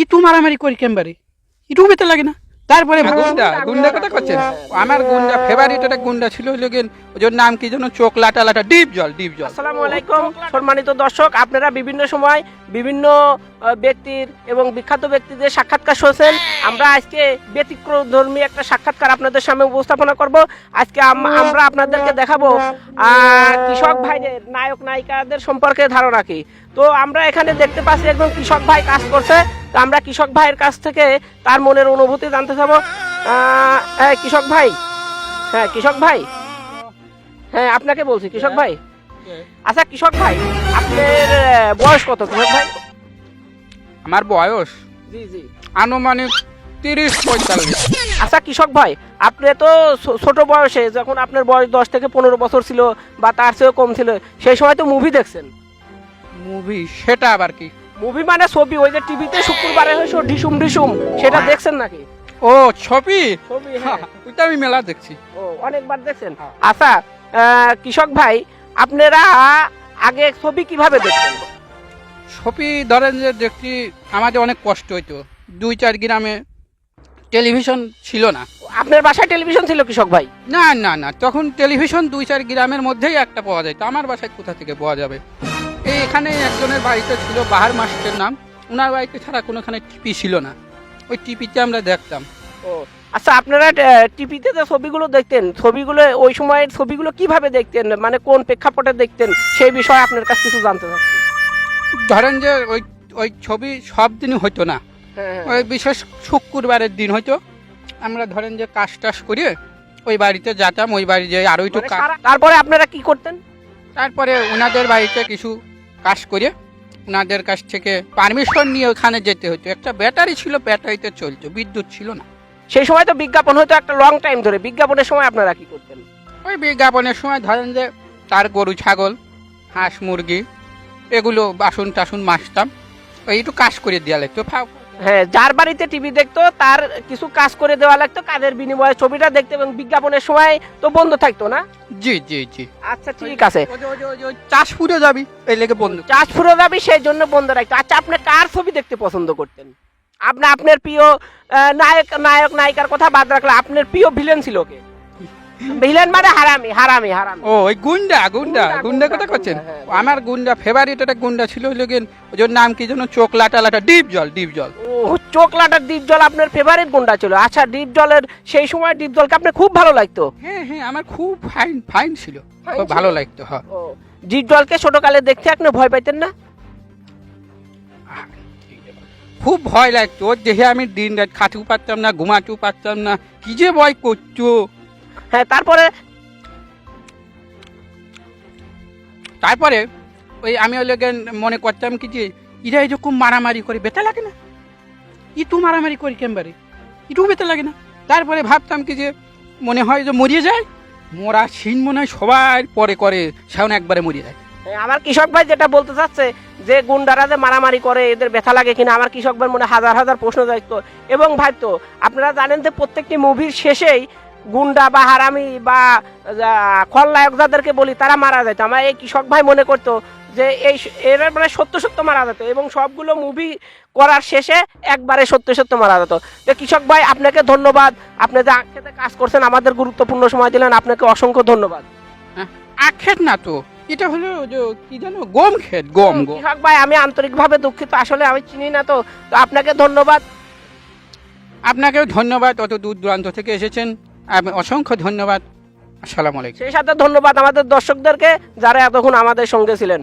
ইটু মারামারি করি কেমবারে ইটু বেতে লাগে না তারপরে গুন্ডা গুন্ডা কথা করছেন আমার গুন্ডা ফেভারিট একটা গুন্ডা ছিল লোকেন ওর নাম কি যেন চোখ লাটা লাটা ডিপ জল আসসালামু আলাইকুম সম্মানিত দর্শক, আপনারা বিভিন্ন সময় বিভিন্ন ব্যক্তির এবং বিখ্যাত ব্যক্তিদের সাক্ষাৎকার শুনছেন। আমরা আজকে ব্যতিক্রমধর্মী একটা সাক্ষাৎকার আপনাদের সামনে উপস্থাপনা করব। আজকে আমরা আপনাদেরকে দেখাবো কৃষক ভাইদের নায়ক নায়িকাদের সম্পর্কে ধারণা কি। তো আমরা এখানে দেখতে পাচ্ছি একজন কৃষক ভাই কাজ করছে। তো আমরা কৃষক ভাইয়ের কাছ থেকে তার মনের অনুভূতি জানতে চাবো। কৃষক ভাই, হ্যাঁ কৃষক ভাই, হ্যাঁ আপনাকে বলছি কৃষক ভাই। আচ্ছা কৃষক ভাই, আপনার বয়স কত কৃষক ভাই? আমার বয়স জি জি আনুমানিক 30-45। আচ্ছা কৃষক ভাই, আপনি তো ছোট বয়সে, যখন আপনার বয়স 10 থেকে 15 বছর ছিল বা তার চেয়েও কম ছিল, সেই সময় তো মুভি দেখছেন। মুভি সেটা আবার কি? মুভি মানে ছবি, ওই যে টিভিতে শুক্রবারে হয়েছে ঢিসুম ঢিসুম, সেটা দেখছেন নাকি? ও ছবি, ছবি, হ্যাঁ। ওইটা আমি মেলা দেখছি। ও অনেকবার দেখছেন। আচ্ছা কৃষক ভাই, আপনারা আগে ছবি কিভাবে দেখতেন? ছবি ধরেন যে দেখছি আমাদের অনেক কষ্ট হইতো। 2-4 গ্রামে টেলিভিশন ছিল না। আপনার বাসায় টেলিভিশন ছিল কৃষক ভাই? না না না, তখন টেলিভিশন 2-4 গ্রামের মধ্যেই একটা পাওয়া যায়। তো আমার বাসায় কোথা থেকে পাওয়া যাবে? এই এখানে একজনের বাড়িতে ছিল, বাহার মাস্টার নাম, ওনার বাড়িতে ছাড়া কোনোখানে টিভি ছিল না। ওই টিভিতে আমরা দেখতাম। ও আচ্ছা, আপনারা টিভিতে যে ছবিগুলো দেখতেন, ছবিগুলো ওই সময়ের ছবিগুলো কিভাবে দেখতেন, মানে কোন প্রেক্ষাপটে দেখতেন, সেই বিষয়ে আপনার কাছে কিছু জানতে চাচ্ছি। ধরেন যে ওই ওই ছবি সব দিনই হইতো না, হ্যাঁ, ওই বিশেষ শুক্রবারের দিন হয়তো আমরা ধরেন যে কাজ টাজ করে ওই বাড়িতে যেতাম, ওই বাড়ি যে আরো একটু তারপরে আপনারা কি করতেন? তারপরে ওনাদের বাড়িতে কিছু কাজ করে ওনাদের কাছ থেকে পারমিশন নিয়ে ওখানে যেতে হতো। একটা ব্যাটারি ছিল, ব্যাটারিতে চলতো, বিদ্যুৎ ছিল না। সেই সময় তো বিজ্ঞাপন হতো একটা লং টাইম ধরে, বিজ্ঞাপনের সময় আপনারা কি করতেন? ওই বিজ্ঞাপনের সময় ধরেন যে তার গরু ছাগল হাঁস মুরগি এগুলো বাসন টাসন মাজতাম, ওই একটু কাজ করে দেওয়া লাগতো। হ্যাঁ, যার বাড়িতে টিভি দেখতো তার কিছু কাজ করে দেওয়া লাগতো, কাজের বিনিময়ে ছবিটা দেখতে, এবং বিজ্ঞাপনের সময় তো বন্ধ থাকতো না। জি জি জি। আচ্ছা ঠিক আছে, চাষ ফুরে যাবি এই লেগে বন্ধ, চাষ ফুরে যাবি সেই জন্য বন্ধ রাখতো। আচ্ছা, আপনি কার ছবি দেখতে পছন্দ করতেন? আপনার প্রিয় নায়ক নায়িকার কথা বাদ রাখলে আপনার প্রিয় ভিলেন ছিল কে? ভিলেন মানে হারামি হারামি হারামি। ও ওই গুন্ডা গুন্ডা গুন্ডা কথা করছেন। হ্যাঁ। আমার গুন্ডা ফেভারিট একটা গুন্ডা ছিল লোকেন, ওর নাম কি যেন চোখ লাটা লাটা ডিপ জল ও চোখলাটার ডিপ জল আপনার ফেভারিট গুন্ডা ছিল। আচ্ছা, ডিপ জলের সেই সময় ডিপ জলকে আপনার খুব ভালো লাগতো? হ্যাঁ হ্যাঁ, আমার খুব ফাইন ফাইন ছিল, খুব ভালো লাগতো। হ্যাঁ, ও ডিপ জলকে ছোটকালে দেখতে আপনি ভয় পাইতেন না? খুব ভয় লাগতো। ওর দেখে আমি দিন রাত খাতেও পারতাম না, ঘুমাতেও পারতাম না, কি যে ভয় করতো। হ্যাঁ, তারপরে তারপরে ওই আমি ওই লোকের মনে করতাম কি যে ইরা এরকম মারামারি করে বেতে লাগে না, ইটু মারামারি করি কেমবারে ইটু বেতে লাগে না। তারপরে ভাবতাম কি যে মনে হয় যে মরিয়ে যায়, মরা সিন মনে হয় সবাই পরে করে, সেও একবারে মরিয়ে যায়। আমার কৃষক ভাই যেটা বলতে চাচ্ছে যে গুন্ডারা যে মারামারি করে এদের ব্যথা লাগে কিনা, আমার কৃষক ভাইয়ের মনে হাজার হাজার প্রশ্ন যাইতো এবং ভাবতো। আপনারা জানেন যে প্রত্যেকটি মুভির শেষেই গুন্ডা বা হারামি বা খলনায়ক যাদেরকে বলি তারা মারা যেত। আমার এই কৃষক ভাই মনে করতো যে এরা মানে সত্য সত্য মারা যেত, এবং সবগুলো মুভি করার শেষে একবারে সত্য সত্য মারা যেত। তো কৃষক ভাই, আপনাকে ধন্যবাদ, আপনি যে আখেতে কাজ করছেন, আমাদের গুরুত্বপূর্ণ সময় দিলেন, আপনাকে অসংখ্য ধন্যবাদ। আখেত না তো, এটা হলো যে কি জানো, গম ক্ষেত, গম গম। কৃষক ভাই, আমি আন্তরিকভাবে দুঃখিত, আসলে আমি চিনি না তো। তো আপনাকে ধন্যবাদ। আপনাকেও ধন্যবাদ, অত দূর দূরান্ত থেকে এসেছেন, অসংখ্য ধন্যবাদ। আসসালামু আলাইকুম। সেই সাথে ধন্যবাদ আমাদের দর্শকদেরকে যারা এতক্ষণ আমাদের সঙ্গে ছিলেন।